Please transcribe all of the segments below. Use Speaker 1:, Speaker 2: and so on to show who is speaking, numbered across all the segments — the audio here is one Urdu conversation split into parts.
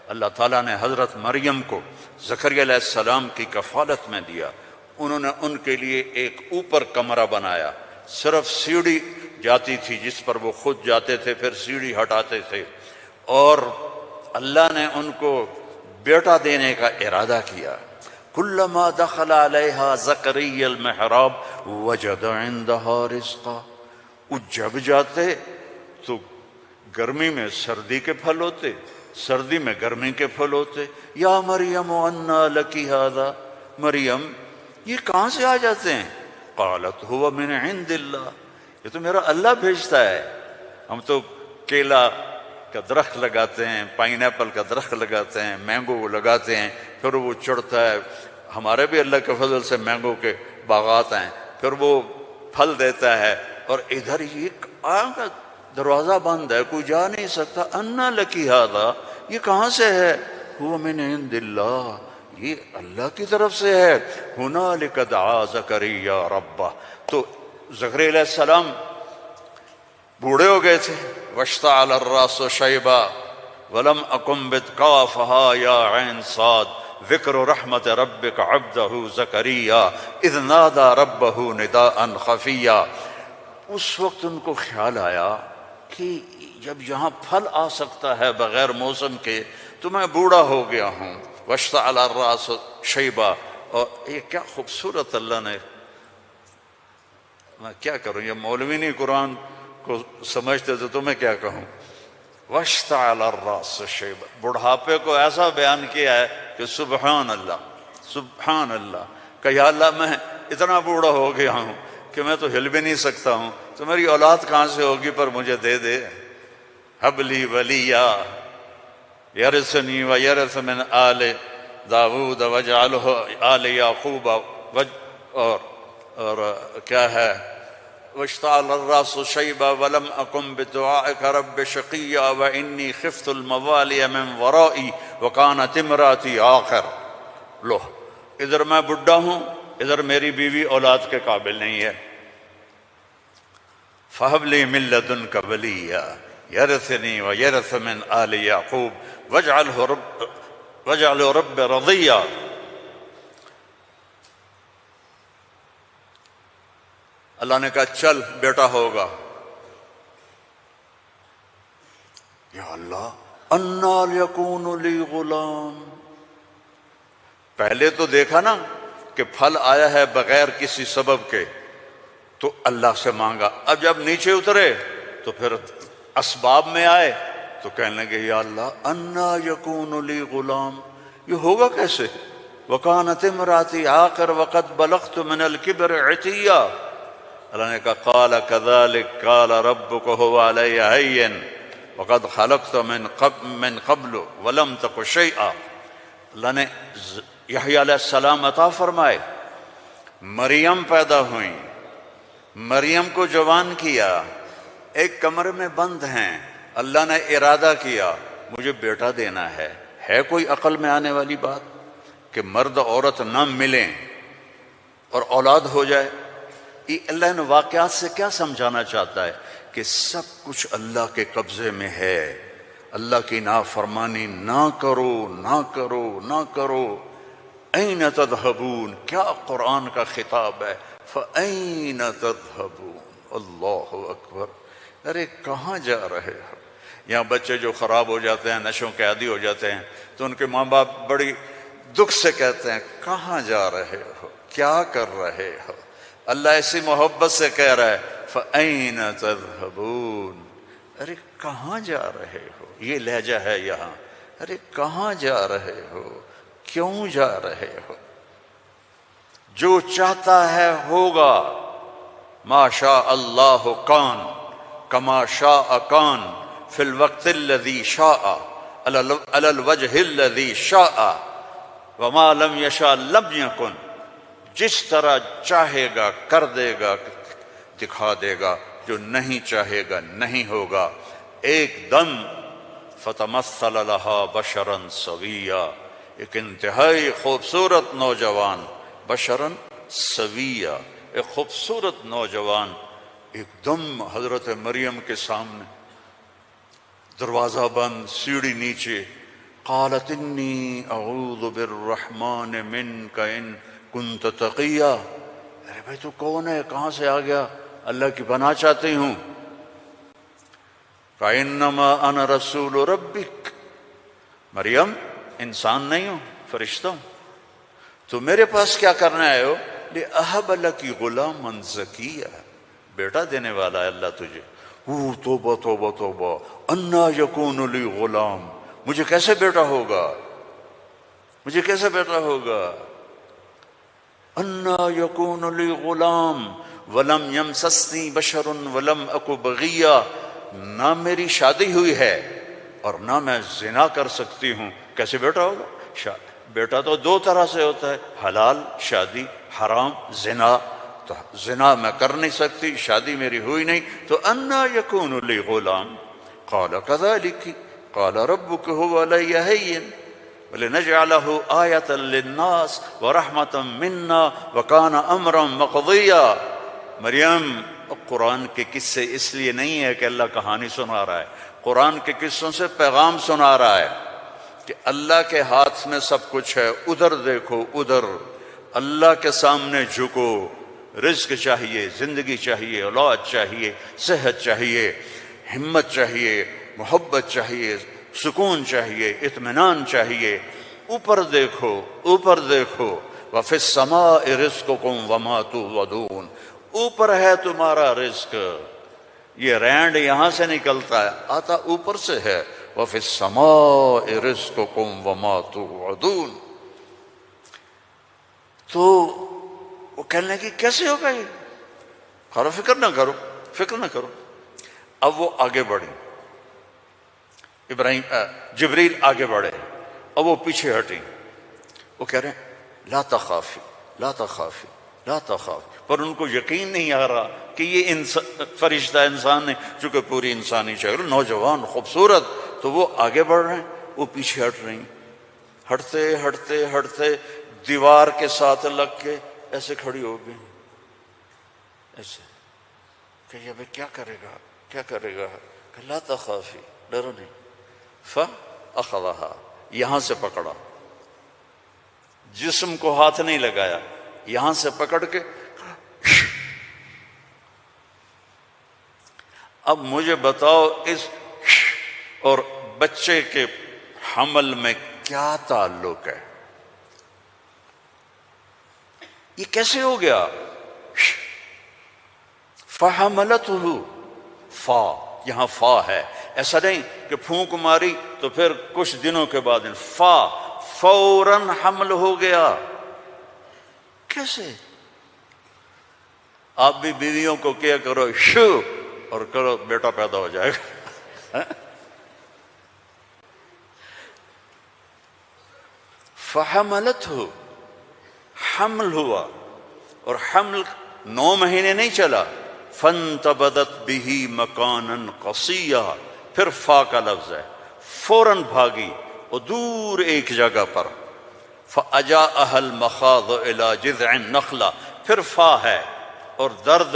Speaker 1: اللہ تعالیٰ نے حضرت مریم کو زکریا علیہ السلام کی کفالت میں دیا. انہوں نے ان کے لیے ایک اوپر کمرہ بنایا، صرف سیڑھی جاتی تھی جس پر وہ خود جاتے تھے، پھر سیڑھی ہٹاتے تھے. اور اللہ نے ان کو بیٹا دینے کا ارادہ کیا. کلما دخل علیہا زکریا المحراب وجد عندہا رزقا. وہ جب جاتے تو گرمی میں سردی کے پھل ہوتے، سردی میں گرمی کے پھل ہوتے. یا مریم انا لکی ھذا، مریم یہ کہاں سے آ جاتے ہیں؟ قالت هو من عند اللہ، یہ تو میرا اللہ بھیجتا ہے. ہم تو کیلا کا درخت لگاتے ہیں، پائن ایپل کا درخت لگاتے ہیں، مینگو لگاتے ہیں، پھر وہ چڑھتا ہے. ہمارے بھی اللہ کے فضل سے مینگو کے باغات ہیں، پھر وہ پھل دیتا ہے. اور ادھر یہ کا دروازہ بند ہے، کوئی جا نہیں سکتا. انا لکی ھذا، یہ کہاں سے ہے؟ هو من عند اللہ، یہ اللہ کی طرف سے ہے. ہنالک دعا زکریا ربہ. تو زکریا علیہ السلام بوڑھے ہو گئے تھے. واشتعل الراس شیبا ولم اکن بتقافها یا عین صاد ذکر رحمت ربک عبدہ زکریا اذ نادى ربہ نداء خفیا. اس وقت ان کو خیال آیا کہ جب یہاں پھل آ سکتا ہے بغیر موسم کے تو میں بوڑھا ہو گیا ہوں. واشتعل الراس شیبا. اور یہ کیا خوبصورت اللہ نے، میں کیا کروں، یہ مولوی نہیں قرآن کو سمجھتے تو تمہیں کیا کہوں. واشتعل الراس شیبا، بڑھاپے کو ایسا بیان کیا ہے کہ سبحان اللہ سبحان اللہ. کہ یا اللہ میں اتنا بوڑھا ہو گیا ہوں کہ میں تو ہل بھی نہیں سکتا ہوں، تو میری اولاد کہاں سے ہوگی، پر مجھے دے دے. ہب لی ولیا یرثنی ویرث من آل داود واجعلہ آل یعقوب. اور کیا ہے، واشتعل الراس شیبا ولم اکن بدعائک رب شقیا وانی خفت الموالی من ورائی وکانت امراتی عاقر. لو ادھر میں بڈھا ہوں، ادھر میری بیوی اولاد کے قابل نہیں ہے. فہب لی من لدنک ولیا یرثنی ویرث من آل یعقوب واجعلہ رب رضیا. اللہ نے کہا چل بیٹا ہوگا. یا اللہ انا یکون لی غلام. پہلے تو دیکھا نا کہ پھل آیا ہے بغیر کسی سبب کے، تو اللہ سے مانگا. اب جب نیچے اترے تو پھر اسباب میں آئے تو کہنے لگے یا اللہ انا یکون لی غلام، یہ ہوگا کیسے؟ وکانت امراتی عاقر وقد بلغت من الکبر عتیا. اللہ نے کہا قال کذلک قال ربک هو علی ہین وقد خلقت من قبل ولم تک شیئا. اللہ نے یحییٰ علیہ السلام عطا فرمائے، مریم پیدا ہوئیں، مریم کو جوان کیا، ایک کمرے میں بند ہیں. اللہ نے ارادہ کیا مجھے بیٹا دینا ہے. ہے کوئی عقل میں آنے والی بات کہ مرد عورت نہ ملیں اور اولاد ہو جائے؟ یہ اللہ نے واقعات سے کیا سمجھانا چاہتا ہے کہ سب کچھ اللہ کے قبضے میں ہے. اللہ کی نافرمانی نہ کرو نہ کرو نہ کرو. این تذہبون، کیا قرآن کا خطاب ہے. فَأَيْنَ تَذْهَبُونَ. اللہ اکبر. ارے کہاں جا رہے ہو؟ یہاں بچے جو خراب ہو جاتے ہیں، نشوں کے عادی ہو جاتے ہیں، تو ان کے ماں باپ بڑی دکھ سے کہتے ہیں کہاں جا رہے ہو، کیا کر رہے ہو. اللہ ایسی محبت سے کہہ رہا ہے فَأَيْنَ تَذْهَبُونَ. ارے کہاں جا رہے ہو. یہ لہجہ ہے یہاں. ارے کہاں جا رہے ہو، کیوں جا رہے ہو. جو چاہتا ہے ہوگا. ما شاء اللہ کان کما شاء کان فی الوقت الذی شاء علی الوجہ الذی شاء وما لم یشاء لم یکن. جس طرح چاہے گا کر دے گا، دکھا دے گا، جو نہیں چاہے گا نہیں ہوگا. ایک دم فتمثل لہا بشرا سویا. ایک انتہائی خوبصورت نوجوان، بشرا سویا، ایک خوبصورت نوجوان ایک دم حضرت مریم کے سامنے. دروازہ بند، سیڑھی نیچے، قالت انی اعوذ بالرحمن منک ان کنت تقیا، ارے بھائی تو کون ہے، کہاں سے آ گیا؟ اللہ کی پناہ چاہتی ہوں۔ فإنما أنا رسول ربک، مریم انسان نہیں ہوں، فرشتہ ہوں، تو میرے پاس کیا کرنے آئے ہو؟ لأہب لک غلاما زکیا، بیٹا دینے والا ہے اللہ تجھے۔ توبہ توبہ توبہ، انا یکون لی غلام، مجھے کیسے بیٹا ہوگا، مجھے کیسے بیٹا ہوگا؟ انا یکون لی غلام ولم یمسسنی بشر ولم اک بغیا، نہ میری شادی ہوئی ہے اور نہ میں زنا کر سکتی ہوں، کیسے بیٹا ہوگا؟ بیٹا تو دو طرح سے ہوتا ہے، حلال شادی، حرام زنا، تو زنا میں کر نہیں سکتی، شادی میری ہوئی نہیں، تو انا یکون لی غلام۔ قال کذالک قال ربک هو علی ہین ولنجعلہ آیۃ للناس ورحمۃ منا وکان امرا مقضیا۔ مریم، قرآن کے قصے اس لیے نہیں ہے کہ اللہ کہانی سنا رہا ہے، قرآن کے قصوں سے پیغام سنا رہا ہے کہ اللہ کے ہاتھ میں سب کچھ ہے، ادھر دیکھو ادھر، اللہ کے سامنے جھکو، رزق چاہیے، زندگی چاہیے، اولاد چاہیے، صحت چاہیے، ہمت چاہیے، محبت چاہیے، سکون چاہیے، اطمینان چاہیے، اوپر دیکھو اوپر دیکھو۔ وَفِي السَّمَاءِ رِزْقُكُمْ وَمَا تُوعَدُونَ، اوپر ہے تمہارا رزق، یہ رینڈ یہاں سے نکلتا ہے، آتا اوپر سے ہے۔ وَفِي السَّمَاءِ رِزْقُكُمْ وَمَا تُوعَدُونَ۔ تو وہ کہنے لگی کیسے ہوگا یہ؟ کرو فکر نہ کرو، فکر نہ کرو۔ اب وہ آگے بڑھی، جبریل آگے بڑھے، اب وہ پیچھے ہٹی، وہ کہہ رہے ہیں لا تخافی لا تخافی لا تخافی، پر ان کو یقین نہیں آ رہا کہ یہ فرشتہ انسان ہے، چونکہ پوری انسانی شکل، نوجوان خوبصورت، تو وہ آگے بڑھ رہے ہیں، وہ پیچھے ہٹ رہی ہیں، ہٹتے ہٹتے ہٹتے دیوار کے ساتھ لگ کے ایسے کھڑی ہو گئی، ایسے کہ یہ بھئی کیا کرے گا کیا کرے گا؟ کہ لا تخافی، ڈرو نہیں۔ فَأَخَذَهَا، یہاں سے پکڑا، جسم کو ہاتھ نہیں لگایا، یہاں سے پکڑ کے۔ اب مجھے بتاؤ اس اور بچے کے حمل میں کیا تعلق ہے؟ یہ کیسے ہو گیا؟ فَحَمَلَتْهُ، فا، یہاں فا ہے، ایسا نہیں کہ پھونک ماری تو پھر کچھ دنوں کے بعد فا، فوراً حمل ہو گیا۔ کیسے؟ آپ بھی بیویوں کو کیا کرو شو اور کرو بیٹا پیدا ہو جائے گا۔ فحملتہ، حمل ہوا، اور حمل 9 مہینے نہیں چلا۔ فانتبذت بہ مکانا قصیا، پھر فا کا لفظ ہے، فوراً بھاگی اور دور ایک جگہ پر۔ فَأَجَاءَهَا الْمَخَاضُ إِلَى جِذْعِ النَّخْلَةِ، پھر فا ہے، اور درد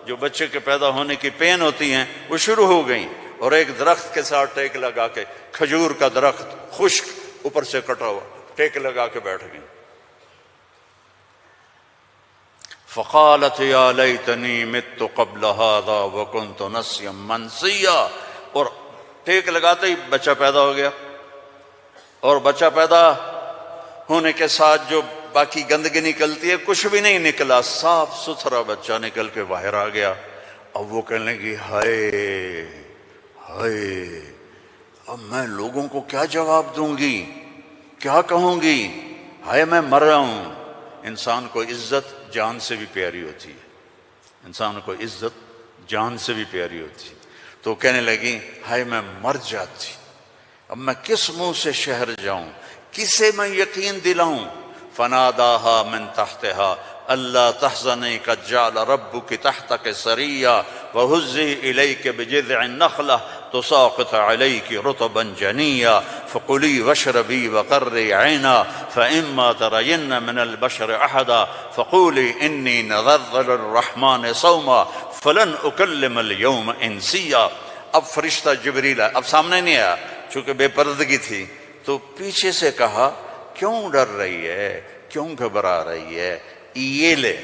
Speaker 1: جو بچے کے پیدا ہونے کی پین ہوتی ہیں وہ شروع ہو گئیں، اور ایک درخت کے ساتھ ٹیک لگا کے، کھجور کا درخت خشک اوپر سے کٹا ہوا، ٹیک لگا کے بیٹھ گئیں۔ فقالت یا لیتنی مت قبل هذا وکنت نسیا منسیا، اور ٹیک لگاتے ہی بچہ پیدا ہو گیا، اور بچہ پیدا ہونے کے ساتھ جو باقی گندگی نکلتی ہے کچھ بھی نہیں نکلا، صاف ستھرا بچہ نکل کے باہر آ گیا۔ اب وہ کہنے لگی ہائے ہائے، اب میں لوگوں کو کیا جواب دوں گی، کیا کہوں گی، ہائے میں مر رہا ہوں۔ انسان کو عزت جان سے بھی پیاری ہوتی ہے، انسان کو عزت جان سے بھی پیاری ہوتی ہے۔ تو کہنے لگی ہائے میں مر جاتی، اب میں کس منہ سے شہر جاؤں، کسے میں یقین دلاؤں۔ فناداها من تحتها الا تحزني قد جعل ربك تحتك سريا وهزي اليك بجذع النخله تساقط عليك رطبا جنيا فكلي واشربي وقري عينا فاما ترين من البشر احدا فقولي اني نذرت للرحمن صوما فلن اكلم اليوم انسيا۔ اب فرشتہ جبریل اب سامنے نہیں آیا، چونکہ بے پردگی تھی، تو پیچھے سے کہا کیوں ڈر رہی ہے، کیوں گھبرا رہی ہے، یہ لے،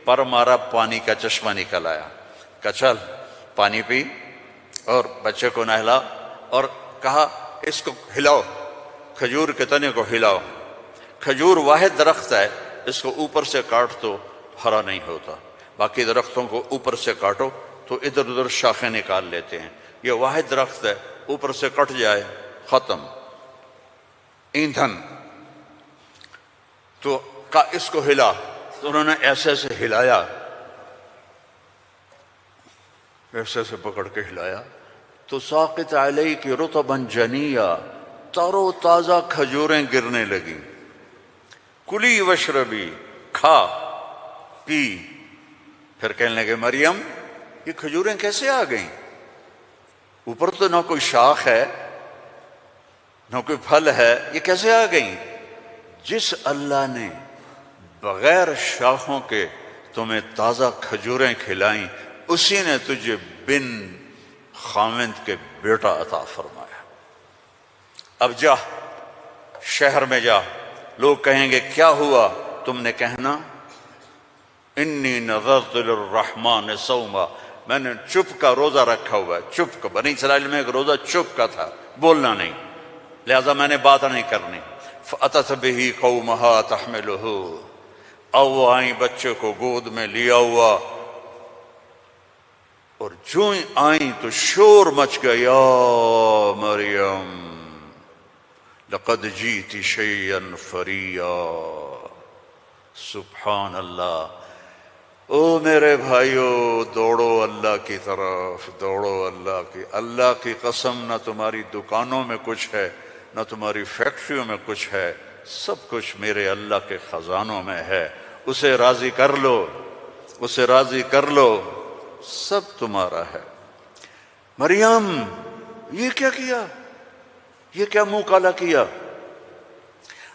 Speaker 1: پر مارا، پانی کا چشمہ نکل آیا، کہا چل پانی پی اور بچے کو نہلا، اور کہا اس کو ہلاؤ، کھجور کے تنے کو ہلاؤ، کھجور واحد درخت ہے، اس کو اوپر سے کاٹ تو ہرا نہیں ہوتا، باقی درختوں کو اوپر سے کاٹو تو ادھر ادھر شاخیں نکال لیتے ہیں، یہ واحد درخت ہے، اوپر سے کٹ جائے ختم، ایندھن۔ تو کہا اس کو ہلا، تو انہوں نے ایسے ایسے ہلایا، ایسے ایسے پکڑ کے ہلایا، تو ساقط علیک رطبا جنیا، تر و تازہ کھجوریں گرنے لگیں، کلی وشربی، کھا پی۔ پھر کہنے لگے مریم یہ کھجوریں کیسے آ گئیں؟ اوپر تو نہ کوئی شاخ ہے نہ کوئی پھل ہے، یہ کیسے آ گئیں؟ جس اللہ نے بغیر شاخوں کے تمہیں تازہ کھجوریں کھلائیں، اسی نے تجھے بن خاوند کے بیٹا عطا فرمایا۔ اب جا شہر میں جا، لوگ کہیں گے کیا ہوا؟ تم نے کہنا انی نذرت للرحمن صوما، میں نے چپ کا روزہ رکھا ہوا ہے، چپ کا۔ بنی اسرائیل میں ایک روزہ چپ کا تھا، بولنا نہیں، لہذا میں نے بات نہیں کرنی۔ فأتت به قومها تحملہ، او وہ آئیں بچے کو گود میں لیا ہوا، اور جو ہی آئیں تو شور مچ گیا، یا مریم لقد جیت شیئا فریا۔ سبحان اللہ۔ او میرے بھائیو، دوڑو اللہ کی طرف، دوڑو اللہ کی قسم، نہ تمہاری دکانوں میں کچھ ہے نہ تمہاری فیکٹریوں میں کچھ ہے، سب کچھ میرے اللہ کے خزانوں میں ہے، اسے راضی کر لو، اسے راضی کر لو، سب تمہارا ہے۔ مریم یہ کیا کیا، یہ کیا منہ کالا کیا؟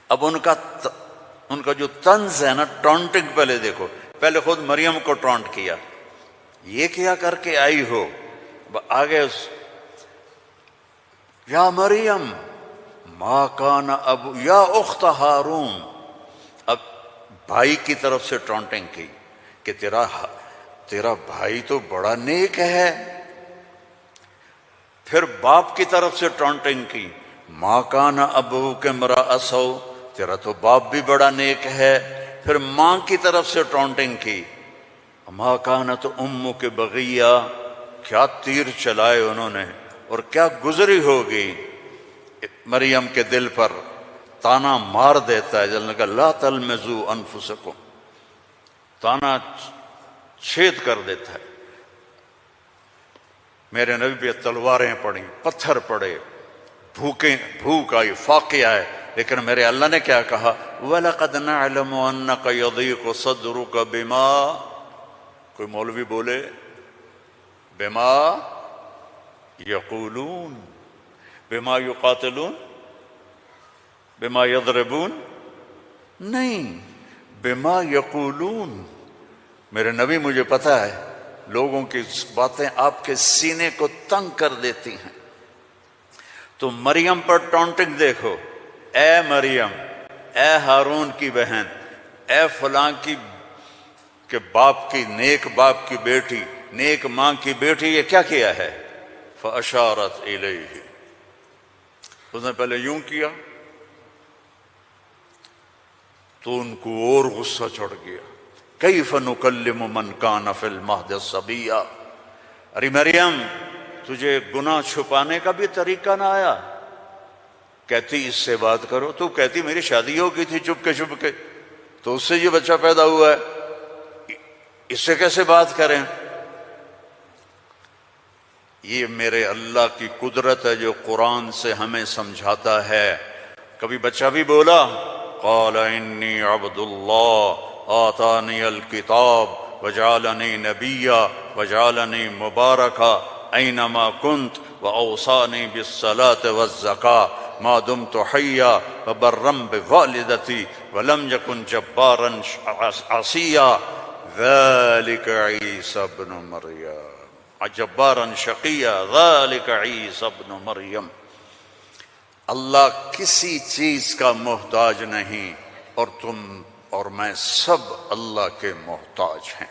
Speaker 1: اب ان کا جو طنز ہے نا، ٹونٹنگ، پہلے دیکھو، پہلے خود مریم کو ٹونٹ کیا، یہ کیا کر کے آئی ہو، آگے یا مریم ما کان ابو، یا اخت ہارون، اب بھائی کی طرف سے ٹونٹنگ کی کہ تیرا بھائی تو بڑا نیک ہے۔ پھر باپ کی طرف سے ٹونٹنگ کی، ما کان ابوک امرأ سوء، تیرا تو باپ بھی بڑا نیک ہے۔ پھر ماں کی طرف سے ٹونٹنگ کی، ما کانت امک بغیہ، کیا تیر چلائے انہوں نے، اور کیا گزری ہوگی مریم کے دل پر، تانا مار دیتا ہے، جلنے کا لا تلمزوا انفسکم، تانا چھید کر دیتا ہے۔ میرے نبی پہ تلواریں پڑیں، پتھر پڑے، بھوک آئی، فاقے آئے، لیکن میرے اللہ نے کیا کہا؟ وَلَقَدْ نَعْلَمُ أَنَّكَ يَضِيقُ صَدْرُكَ بِمَا، کوئی مولوی بولے بِمَا يَقُولُونَ، بِمَا يُقَاتِلُونَ، بِمَا يَضْرِبُونَ، نہیں، بِمَا يَقُولُونَ۔ میرے نبی مجھے پتا ہے لوگوں کی باتیں آپ کے سینے کو تنگ کر دیتی ہیں، تو مریم پر ٹونٹنگ دیکھو، اے مریم، اے ہارون کی بہن، اے فلاں کی کہ باپ کی، نیک باپ کی بیٹی، نیک ماں کی بیٹی، یہ کیا کیا ہے؟ فَأَشَارَتْ إِلَيْهِ، اس نے پہلے یوں کیا تو ان کو اور غصہ چڑھ گیا، کیف نکلم من کان فی المہد صبیا، ارے مریم تجھے گناہ چھپانے کا بھی طریقہ نہ آیا؟ کہتی اس سے بات کرو، تو کہتی میری شادی ہو گئی تھی چپ کے، تو اس سے یہ بچہ پیدا ہوا ہے، اس سے کیسے بات کریں؟ یہ میرے اللہ کی قدرت ہے جو قرآن سے ہمیں سمجھاتا ہے۔ کبھی بچہ بھی بولا قال انی عبد اللہ آتانی الکتاب وجعلنی نبیا وجعلنی مبارکا اینما کنت واوصانی بالصلاة والزکاة ما دمت حیا وبرا بوالدتی ولم یکن جبارا عصیا ذلک عیسی ابن مریم جبارا شقیا ذلک عیسی ابن مریم۔ اللہ کسی چیز کا محتاج نہیں، اور تم اور میں سب اللہ کے محتاج ہیں۔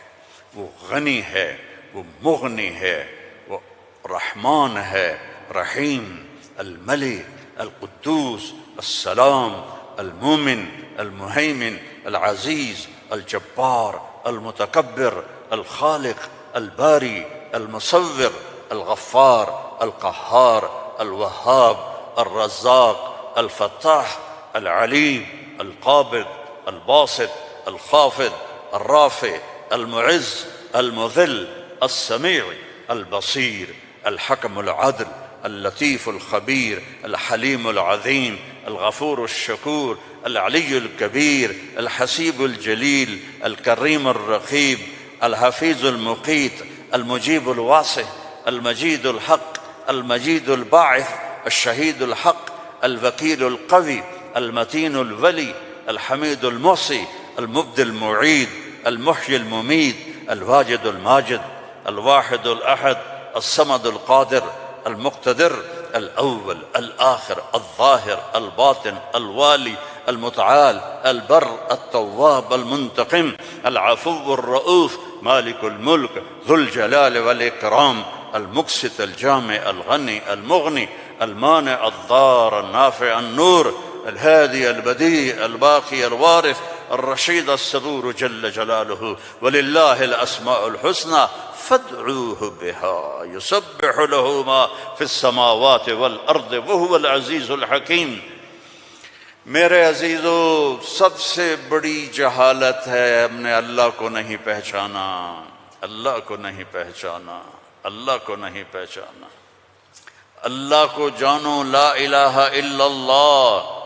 Speaker 1: وہ غنی ہے، وہ مغنی ہے، وہ رحمان ہے، رحیم، الملک، القدوس، السلام، المومن، المہیمن، العزیز، الجبار، المتکبر، الخالق، الباری، المصور، الغفار، القہار، الوہاب، الرزاق، الفتاح، العلیم، القابض، الباسط، الخافض، الرافع، المعز، المذل، السمیع، البصیر، الحکم العدل، اللطیف الخبیر، الحلیم العظیم، الغفور الشکور، العلی الکبیر، الحسیب الجلیل، الکریم الرقیب، الحفیظ المقیت، المجیب الواسع، المجید الحق، المجید الباعث، الشہید الحق، الوکیل القوی، المتین الولی، الحمید المحصی، المبدی المعید، المحیی الممید، الواجد الماجد، الواحد الأحد، الصمد القادر، المقتدر، الأول، الآخر، الظاهر، الباطن، الوالي، المتعال، البر، التواب، المنتقم، العفو الرؤوف، مالك الملك، ذو الجلال والإكرام، المقسط، الجامع، الغني، المغني، المانع، الضار، النافع، النور، الهادي، البديع، الباقي، الوارث، الرشيد، الصبور جل جلاله، ولله الأسماء الحسنى فادعوه بها يسبح له ما في السماوات والأرض وهو العزيز الحكيم۔ میرے عزیزو، سب سے بڑی جہالت ہے ہم نے اللہ کو نہیں پہچانا، اللہ کو نہیں پہچانا، اللہ کو نہیں پہچانا۔ اللہ کو جانو، لا الہ الا اللہ۔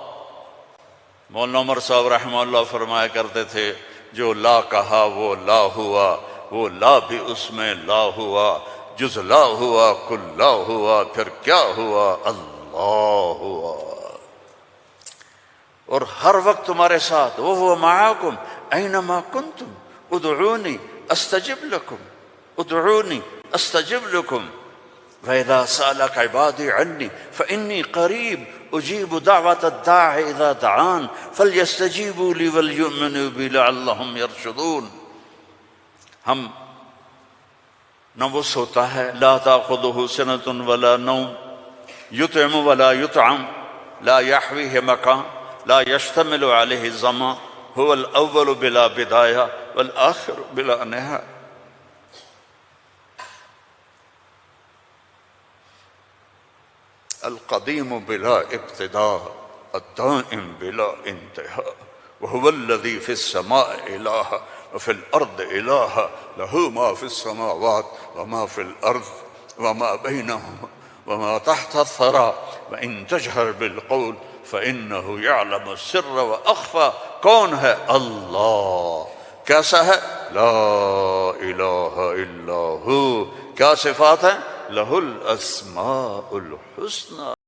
Speaker 1: مولانا عمر صاحب رحمہ اللہ فرمایا کرتے تھے، جو لا کہا وہ لا ہوا، وہ لا بھی اس میں لا ہوا، جز لا ہوا کل لا ہوا، پھر کیا ہوا؟ اللہ ہوا۔ اور ہر وقت تمہارے ساتھ، وَهُوَ مَعَاكُمْ أَيْنَمَا كُنْتُمْ ادعونی استجب لکم، ادعونی استجب لکم، وَإِذَا سَأَلَكَ عِبَادِي عَنِّي فَإِنِّي قَرِيبٌ أُجِيبُ دَعْوَةَ الدَّاعِ إِذَا دَعَانِ فَلْيَسْتَجِيبُوا لِي وَلْيُؤْمِنُوا بِي لَعَلَّهُمْ يَرْشُدُونَ۔ ہم نہ وہ سوتا ہے، لا تأخذه سنة ولا نوم، يطعم ولا يطعم، لا يحويه مكان، لا يشتمل عليه الزمان، هو الأول بلا بداية والآخر بلا نهاية۔ القديم بلا ابتداء، الدائم بلا انتهاء، وهو الذي في السماء إله وفي الأرض إله، له ما في السماوات وما في الأرض وما بينهما وما تحت الثرى، وإن تجهر بالقول فإنه يعلم السر وأخفى۔ کون ہے؟ اللہ۔ کیسا ہے؟ لا الہ الا ہو۔ کیا صفات ہیں؟ لہ الاسماء الحسنى۔